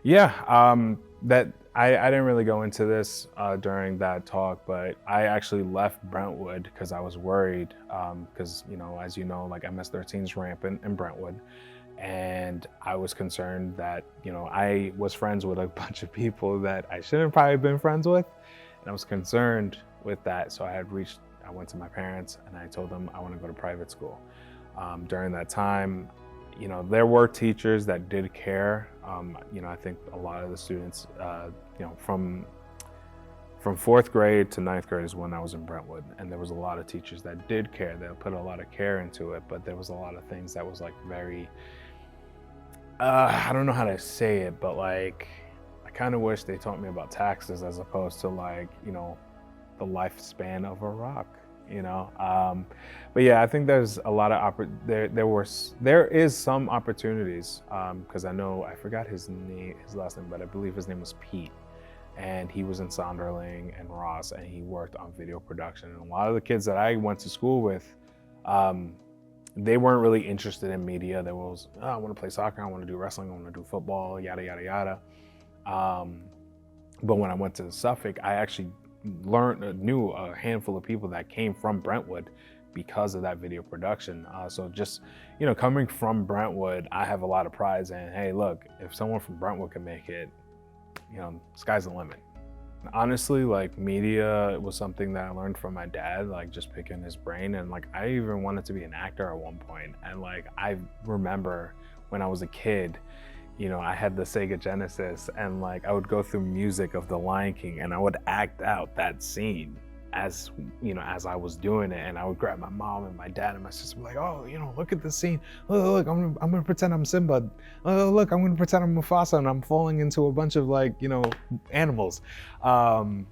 Yeah, that I didn't really go into this during that talk, but I actually left Brentwood because I was worried. Because as you know, like MS-13 is rampant in Brentwood, and I was concerned that I was friends with a bunch of people that I shouldn't probably have been friends with, and I was concerned with that. So I went to my parents and I told them I want to go to private school. During that time, there were teachers that did care. I think a lot of the students, from fourth grade to ninth grade is when I was in Brentwood, and there was a lot of teachers that did care. They put a lot of care into it, but there was a lot of things that was like very, I don't know how to say it, but like, I kind of wish they taught me about taxes as opposed to like, the lifespan of a rock. But yeah, I think there's a lot of there is some opportunities, because I forgot his last name, but I believe his name was Pete, and he was in Sonderling and Ross, and he worked on video production. And a lot of the kids that I went to school with, they weren't really interested in media. They was, oh, I want to play soccer, I want to do wrestling, I want to do football, yada yada yada. But when I went to Suffolk, I actually knew a handful of people that came from Brentwood because of that video production. So just, coming from Brentwood, I have a lot of pride in, hey, look, if someone from Brentwood can make it, sky's the limit. Honestly, like media was something that I learned from my dad, like just picking his brain. And like, I even wanted to be an actor at one point. And like, I remember when I was a kid, I had the Sega Genesis, and like I would go through music of The Lion King and I would act out that scene as I was doing it. And I would grab my mom and my dad and my sister, like, oh, look at this scene. Oh, look, I'm gonna pretend I'm Simba. Oh, look, I'm gonna pretend I'm Mufasa and I'm falling into a bunch of like, animals. And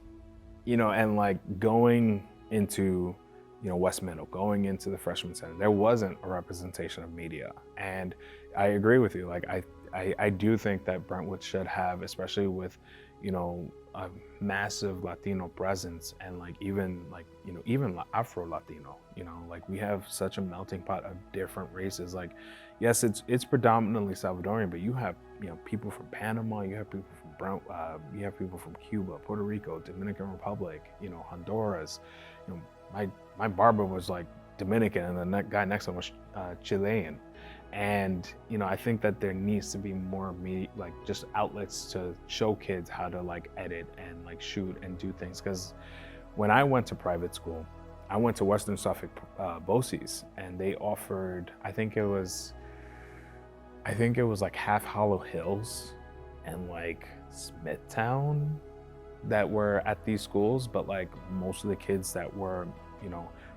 like going into, West Middle, going into the freshman center, there wasn't a representation of media. And I agree with you. Like, I do think that Brentwood should have, especially with, a massive Latino presence, and like even Afro Latino, like we have such a melting pot of different races. Like, yes, it's predominantly Salvadorian, but you have, people from Panama, you have people from you have people from Cuba, Puerto Rico, Dominican Republic, Honduras. My barber was like Dominican, and the guy next to him was Chilean. And I think that there needs to be more like just outlets to show kids how to like edit and like shoot and do things. Because when I went to private school, I went to Western Suffolk BOCES, and they offered, I think it was like Half Hollow Hills and like Smithtown that were at these schools. But like most of the kids that were,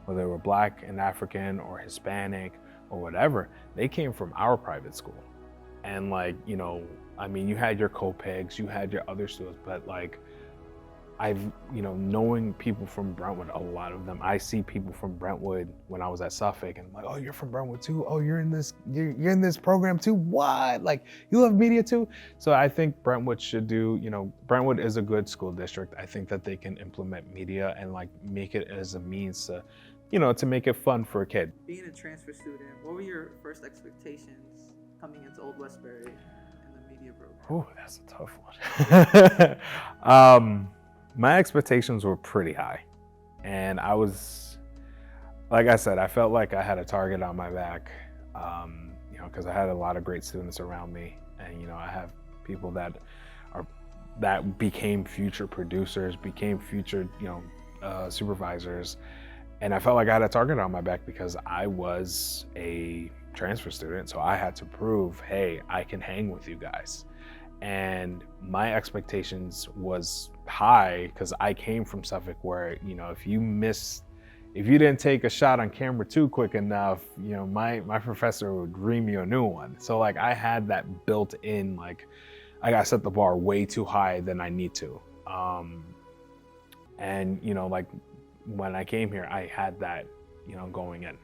whether they were Black and African or Hispanic or whatever, they came from our private school. And like, you had your co-pegs, you had your other students, but like knowing people from Brentwood, a lot of them, I see people from Brentwood when I was at Suffolk, and I'm like, oh, you're from Brentwood too? Oh, you're in this program too? What? Like, you love media too? So I think Brentwood should do, Brentwood is a good school district. I think that they can implement media and like make it as a means to, to make it fun for a kid. Being a transfer student, what were your first expectations coming into Old Westbury in the media program? Oh, that's a tough one. My expectations were pretty high. And I was, like I said, I felt like I had a target on my back, because I had a lot of great students around me. And, I have people that became future producers, became future, supervisors. And I felt like I had a target on my back because I was a transfer student. So I had to prove, hey, I can hang with you guys. And my expectations was high because I came from Suffolk, where, if you didn't take a shot on camera too quick enough, my professor would ream you a new one. So like I had that built in, like I got set the bar way too high than I need to. And like when I came here, I had that, going in.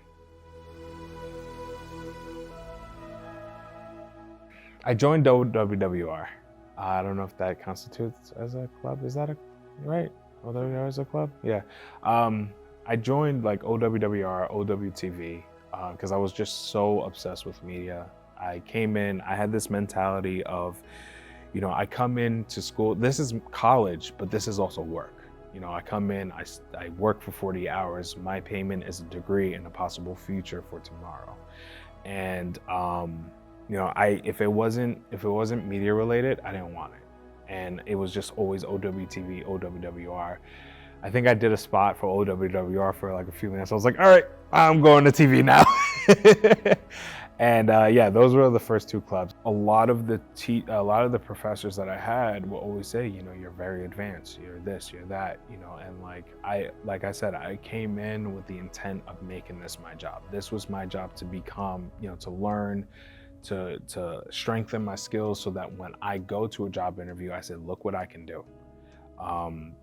I joined OWWR. I don't know if that constitutes as a club. Is that right? OWWR is a club? Yeah. I joined like OWWR, OWTV, because I was just so obsessed with media. I came in, I had this mentality of, You know, I come into school, this is college, but this is also work. You know, I come in, I work for 40 hours. My payment is a degree and a possible future for tomorrow. And, you know, if it wasn't media related, I didn't want it. And it was just always OWTV, OWWR. I think I did a spot for OWWR for like a few minutes. I was like, all right, I'm going to TV now. And yeah, those were the first two clubs. A lot of the professors that I had will always say, you know, you're very advanced, you're this, you're that, you know, and like I said, I came in with the intent of making this my job. This was my job to become, you know, to learn, to strengthen my skills so that when I go to a job interview, I said, look what I can do.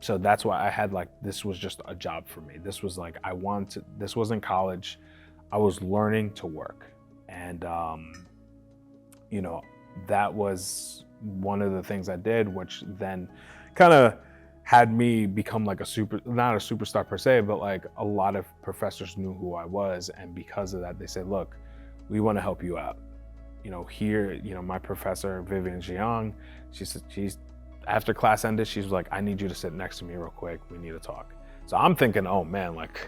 So that's why I had this was just a job for me. This was like, this wasn't college. I was learning to work. And, you know, that was one of the things I did, which then kind of had me become like not a superstar per se, but like a lot of professors knew who I was. And because of that, they said, look, we want to help you out. You know, here, you know, my professor, Vivian Jiang, she's after class ended, she's like, I need you to sit next to me real quick. We need to talk. So I'm thinking, oh man, like,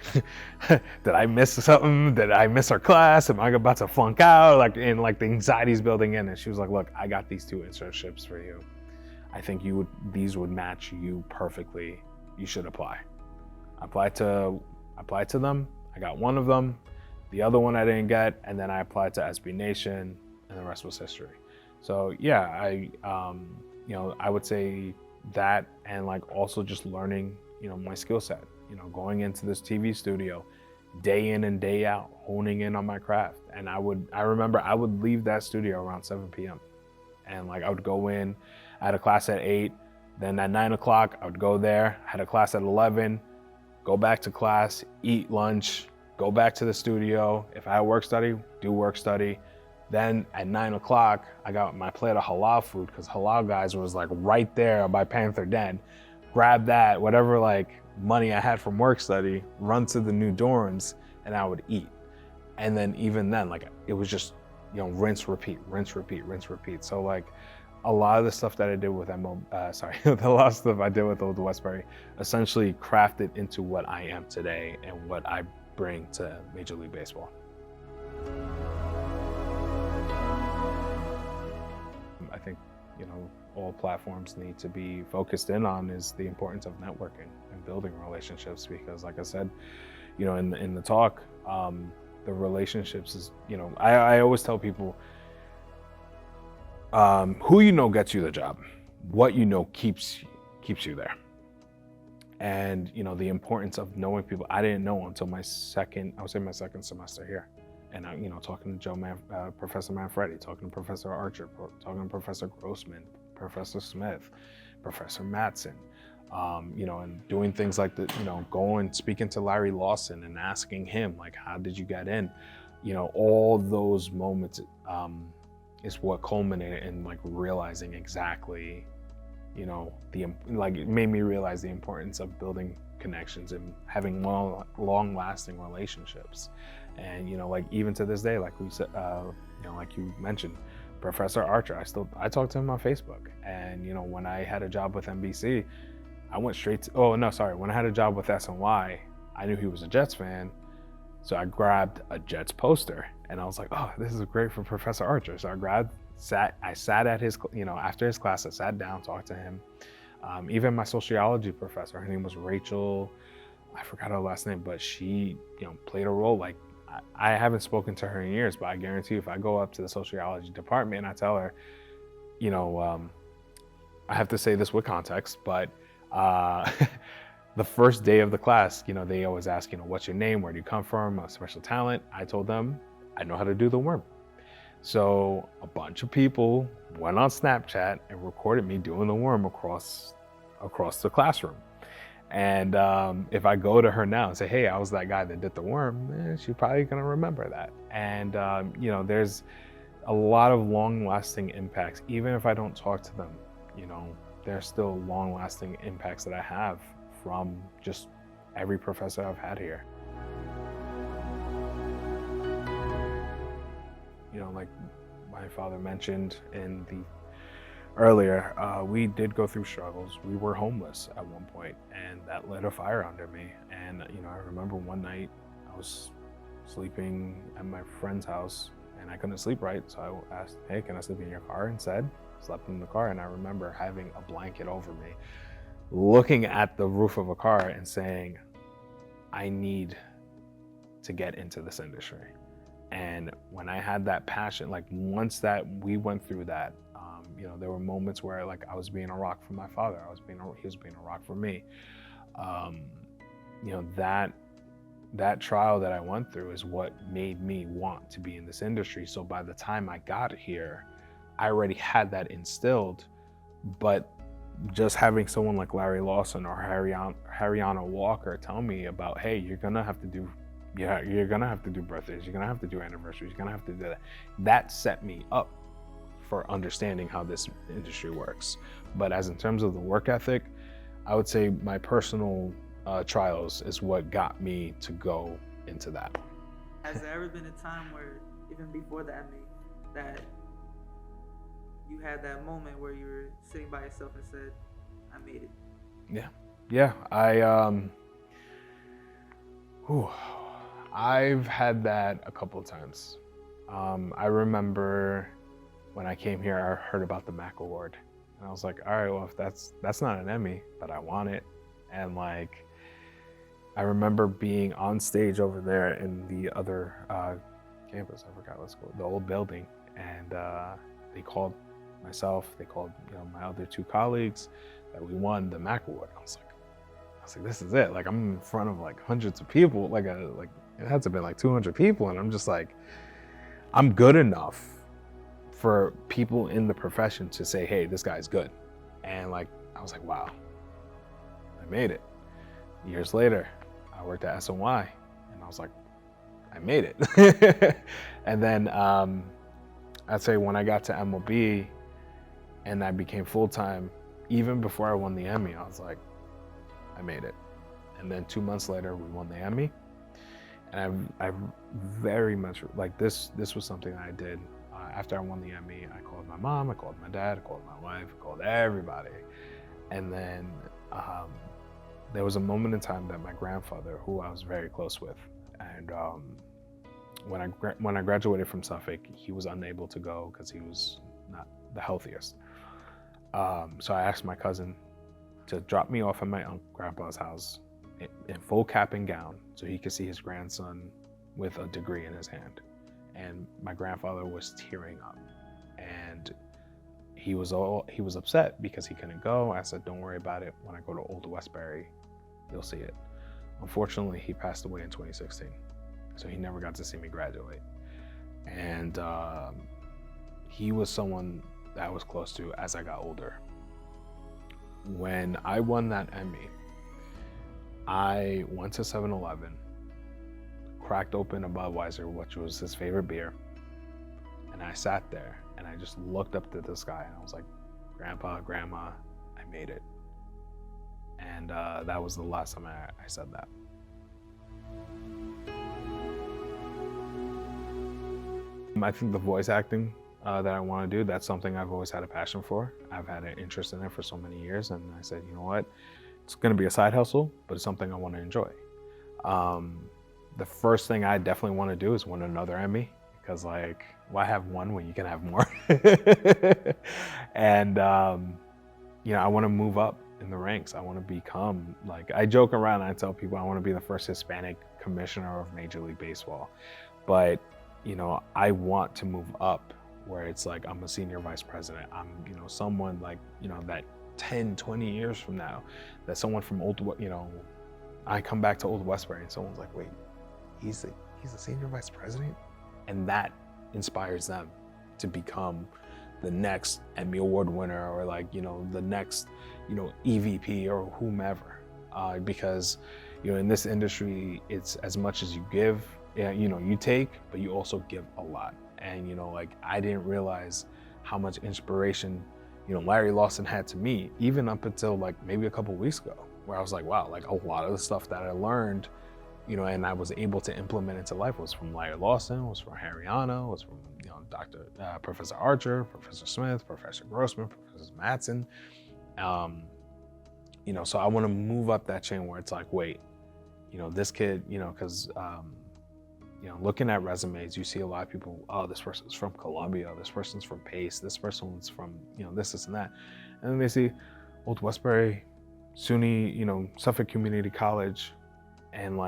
did I miss something? Did I miss our class? Am I about to flunk out? Like, and like the anxiety's building in. And she was like, look, I got these 2 internships for you. I think these would match you perfectly. You should apply. I applied to them. I got one of them. The other one I didn't get. And then I applied to SB Nation, and the rest was history. So yeah, you know, I would say that, and like also just learning, you know, my skill set, you know, going into this TV studio day in and day out, honing in on my craft. And I remember I would leave that studio around 7 p.m. And like I would go in, I had a class at 8, then at 9 o'clock, I would go there, had a class at 11, go back to class, eat lunch, go back to the studio. If I had work study, do work study. Then at 9 o'clock, I got my plate of halal food because Halal Guys was like right there by Panther Den. Grab that, whatever like money I had from work study, run to the new dorms, and I would eat. And then even then, like it was just, you know, rinse, repeat, rinse, repeat, rinse, repeat. So like a lot of the stuff that I did with a lot of stuff I did with Old Westbury essentially crafted into what I am today and what I bring to Major League Baseball. I think, you know, all platforms need to be focused in on is the importance of networking and building relationships, because like I said, you know, in the talk, the relationships is, you know, I always tell people, who you know gets you the job, what you know keeps you there. And, you know, the importance of knowing people, I didn't know until my second semester here. And you know, talking to Professor Manfredi, talking to Professor Archer, talking to Professor Grossman, Professor Smith, Professor Matson, you know, and doing things like you know, going, speaking to Larry Lawson and asking him, like, how did you get in? You know, all those moments is what culminated in like realizing exactly, you know, it made me realize the importance of building connections and having long-lasting relationships. And, you know, like even to this day, like we said, you know, like you mentioned, Professor Archer, I talk to him on Facebook. And, you know, when I had a job with NBC, I went straight to, when I had a job with SNY, I knew he was a Jets fan. So I grabbed a Jets poster and I was like, oh, this is great for Professor Archer. So I sat at his, you know, after his class, I sat down, talked to him. Even my sociology professor, her name was Rachel, I forgot her last name, but she, you know, played a role. Like, I haven't spoken to her in years, but I guarantee you if I go up to the sociology department and I tell her, you know, I have to say this with context, but the first day of the class, you know, they always ask, you know, what's your name? Where do you come from? A special talent? I told them I know how to do the worm. So a bunch of people went on Snapchat and recorded me doing the worm across the classroom. And if I go to her now and say, hey, I was that guy that did the worm, she's probably gonna remember that. And you know, there's a lot of long-lasting impacts. Even if I don't talk to them, you know, there's still long-lasting impacts that I have from just every professor I've had here. You know, like my father mentioned in earlier, we did go through struggles. We were homeless at one point, and that lit a fire under me. And I remember one night I was sleeping at my friend's house, and I couldn't sleep right, so I asked, "Hey, can I sleep in your car?" And slept in the car. And I remember having a blanket over me, looking at the roof of a car and saying, I need to get into this industry. And when I had that passion, like once that we went through that, there were moments where like I was being a rock for my father. He was being a rock for me. That trial that I went through is what made me want to be in this industry. So by the time I got here, I already had that instilled, but just having someone like Larry Lawson or Harriana Walker tell me about, hey, you're gonna have to do birthdays, you're gonna have to do anniversaries, you're gonna have to do that. That set me up for understanding how this industry works. But as in terms of the work ethic, I would say my personal trials is what got me to go into that. Has there ever been a time where, even before the Emmy, that you had that moment where you were sitting by yourself and said, I made it? Yeah. I've had that a couple of times. I remember when I came here, I heard about the MAC Award, and I was like, all right, well, if that's not an Emmy, but I want it. And like, I remember being on stage over there in the other campus, I forgot what's called, the old building, and they called myself, they called my other two colleagues, that we won the MAC Award. I was like, this is it. Like, I'm in front of like hundreds of people, like it had to be like 200 people, and I'm just like, I'm good enough for people in the profession to say, hey, this guy's good. And like, I was like, wow, I made it. Years later, I worked at SNY, and I was like, I made it. And then I'd say when I got to MLB and I became full-time, even before I won the Emmy, I was like, I made it. And then 2 months later, we won the Emmy. And I very much, like this was something that I did. After I won the Emmy, I called my mom, I called my dad, I called my wife, I called everybody. And then there was a moment in time that my grandfather, who I was very close with, and when I graduated from Suffolk, he was unable to go because he was not the healthiest. So I asked my cousin to drop me off at my grandpa's house in full cap and gown so he could see his grandson with a degree in his hand. And my grandfather was tearing up, and he was upset because he couldn't go. I said, don't worry about it. When I go to Old Westbury, you'll see it. Unfortunately, he passed away in 2016. So he never got to see me graduate. And he was someone that I was close to as I got older. When I won that Emmy, I went to 7-Eleven, cracked open a Budweiser, which was his favorite beer, and I sat there and I just looked up to the sky and I was like, Grandpa, Grandma, I made it. And that was the last time I said that. I think the voice acting that I want to do, that's something I've always had a passion for. I've had an interest in it for so many years, and I said, you know what? It's going to be a side hustle, but it's something I want to enjoy. The first thing I definitely want to do is win another Emmy, because like, why have one when you can have more? And I want to move up in the ranks. I want to become, like, I joke around and I tell people I want to be the first Hispanic commissioner of Major League Baseball, but I want to move up where it's like I'm a senior vice president. I'm someone like that 10, 20 years from now, that someone from I come back to Old Westbury and someone's like, wait, he's a senior vice president? And that inspires them to become the next Emmy Award winner, or like, the next, EVP or whomever. Because, in this industry, it's as much as you give, you take, but you also give a lot. And, like, I didn't realize how much inspiration, Larry Lawson had to me, even up until like maybe a couple weeks ago, where I was like, wow, like a lot of the stuff that I learned and I was able to implement into life was from Larry Lawson, was from Hariana, was from Professor Archer, Professor Smith, Professor Grossman, Professor Matson. So I want to move up that chain where it's like, wait, this kid, because looking at resumes, you see a lot of people, oh, this person's from Columbia, this person's from Pace, this person's from, this and that. And then they see Old Westbury, SUNY, Suffolk Community College, and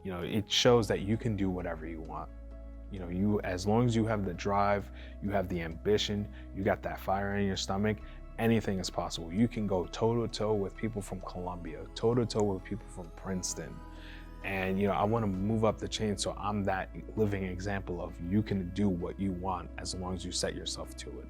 it shows that you can do whatever you want. As long as you have the drive, you have the ambition, you got that fire in your stomach, anything is possible. You can go toe to toe with people from Columbia, toe to toe with people from Princeton. And I want to move up the chain, so I'm that living example of you can do what you want as long as you set yourself to it.